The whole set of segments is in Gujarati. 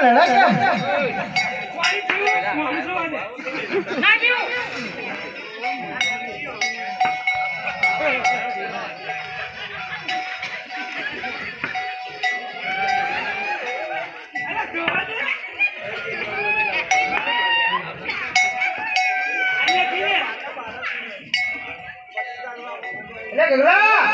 લેડા કેમ ના કેવું લે ગગલા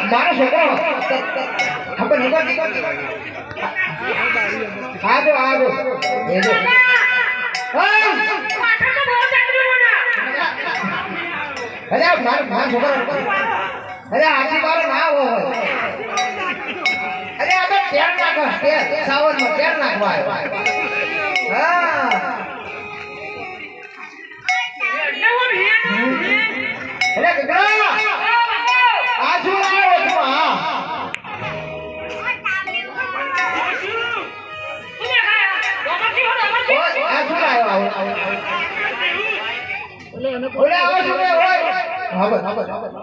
મારો છોકરો ખબર આજો આજો એજો અરે મારો છોકરો અરે આજી બાર ના હોય અરે આ તો તેલ નાખો તેલ સાવન માં તેલ નાખવા હા અરે ગગડા આજુ આવો તું હા ઓલે આવો છો ઓય હા બસ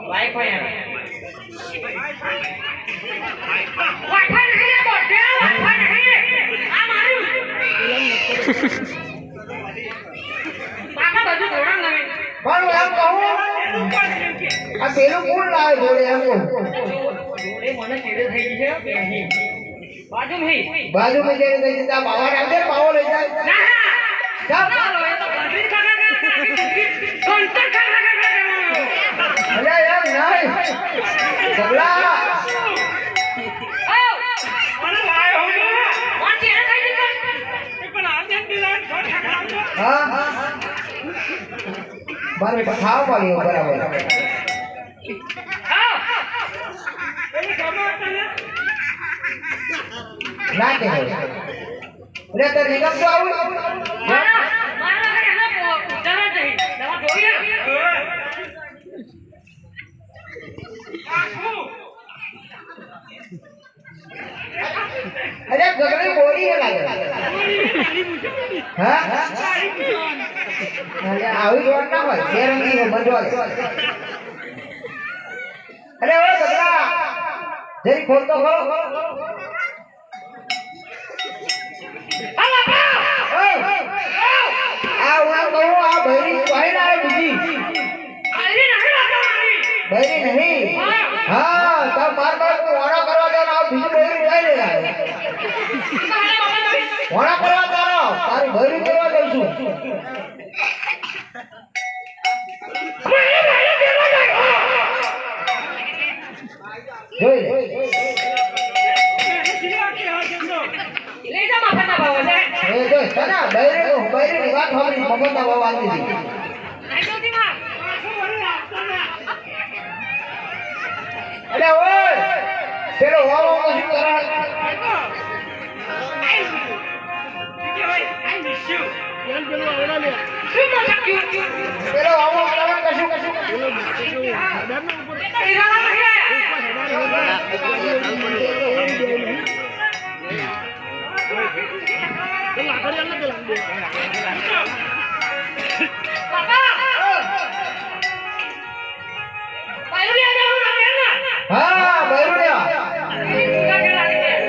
વાઈફાઈ વાઈફાઈ નહીં બોલતે વાઈફાઈ નહીં આ મારું પાપા બધું ધોરણ લાવે પણ એમ કહું આ પેલું કોણ લાવે જોડે એમ કહું જોડે મને કેડે થઈ ગઈ છે નહીં બાજુમાં જઈને થઈ જતા બાવા આવજે પાવો લઈ જાય ના ચાલ ચાલો એ તો બાજરી ખાગા કોન્ટર ખાગા અરે યાર નહીં સગલા આવ મને લાયો હું કોણ ચેડે થઈ ગઈ પણ આ જેમ દિલાન છોડ ખાગા હા મારે ખાવ પાડ્યો બરાબર હા એ સમાતા ને ના કે રે તો નિગમ તો આવું મારા ઘરે ના જરા જઈ દવા જોઈ અરે ગગડી બોડી હે લાગે હા અરે આવી જોડ ના હોય શેરંગી હો મંડોળ અરે ઓ ગગડા જઈ ખોલતો ખોલો बहरी नहीं हाँ तब मार मार को वाड़ा करवा दो ना बीच बहरी उड़ाई लेगा वाड़ा करवा दो ना तारी बहरी करवा दो सु जोई ले जा माफना बाबा से ए जो तना बहरी ની વાત હોરી મમતા બાબા આવી હતી અરે ઓય પેલો વાવો શું કરા પેલો વાવો કરા કશું હા બરોબર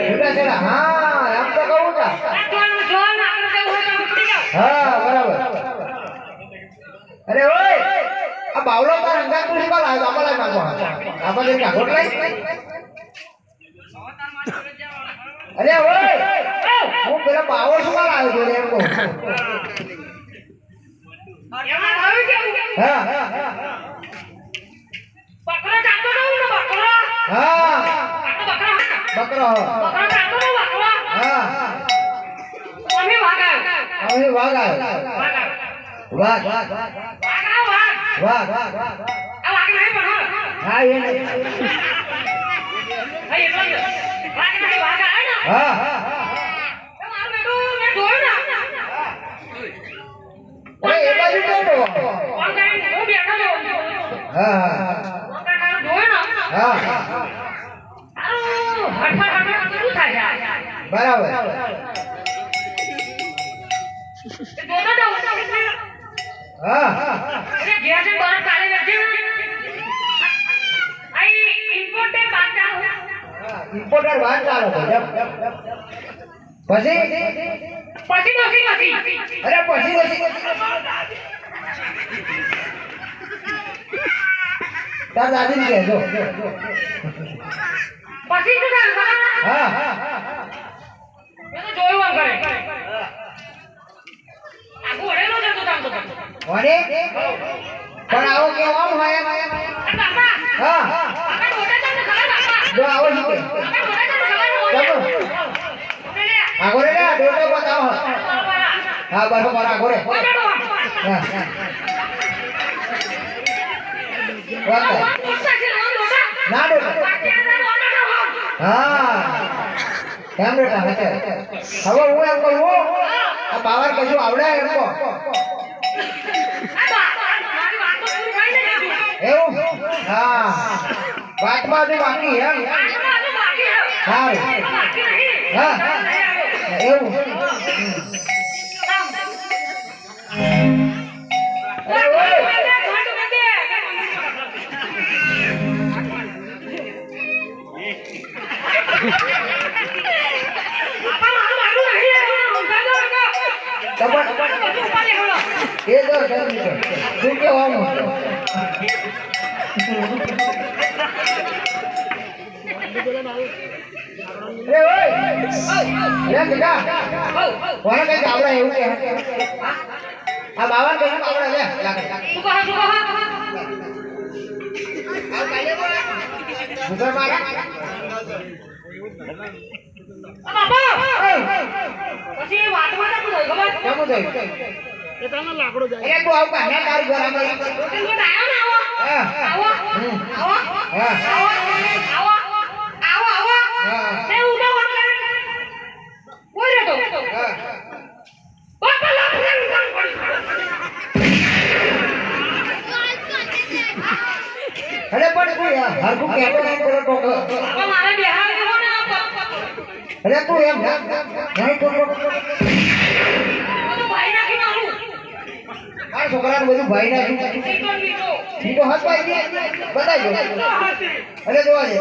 છૂટાછેડા હા એમ તો કહું તા હા બરાબર અરે ઓય આ બાવલો તાર અંગાત તું શીખવા લાવ્યો આપણે નાખો આપણે જઈને કાઢો લઈ અરે ઓય હું પેલા બાવળો શું લાવ્યો જોડે એમ કહું હા હા બકરો હા અમે વાઘ વાઘ હા એ નહીં હા અરે એ બાજુ કેમ તો હા હા બરાબર હા ઇમ્પોર્ટર વાત ચાલો પછી અરે પછી તાર દાદી ને કહેજો હા ઓને પણ આવો કેવો આમ હોય હા જો આવો શું આગોરે લે ડોટો બતાવો હા બરોબર આગોરે હા ના ડોટો હા કેમ બેટા હશે હવે હું એમ કહું આ બાવર કશું આવડે એમ કહો એવું હા વાતમાં બી બાકી એમ સારું હા એવું એ જો તું કેવો આમ રે ઓય લે બેટા કોને કઈ આવડે એવું કે આ બાવન કઈ આવડે લે લાગે સુગર મારા પછી વાતમાં તો ખબર કેમ થઈ એ તને લાકડો જાય એ તું આવ કાને તારું ઘર આમાં તું આવો ને આવો હા આવો આવો હા આવો આવો આવો હા તે ઉડો વળે ઓરે તો હા બાપા લાકડે કામ કરી અરે પણ તું હરખું કહેતો નહીં કરો તો બાપા મારે બેહાર દેવો ને અરે તું એમ નહીં તો ભાઈ નાખી મારું આ છોકરાને બધું ભાઈ નાખ્યું સીટો બીટો ઈ તો હાથ પાઈ દે બતાઈ દો અરે જોવા દે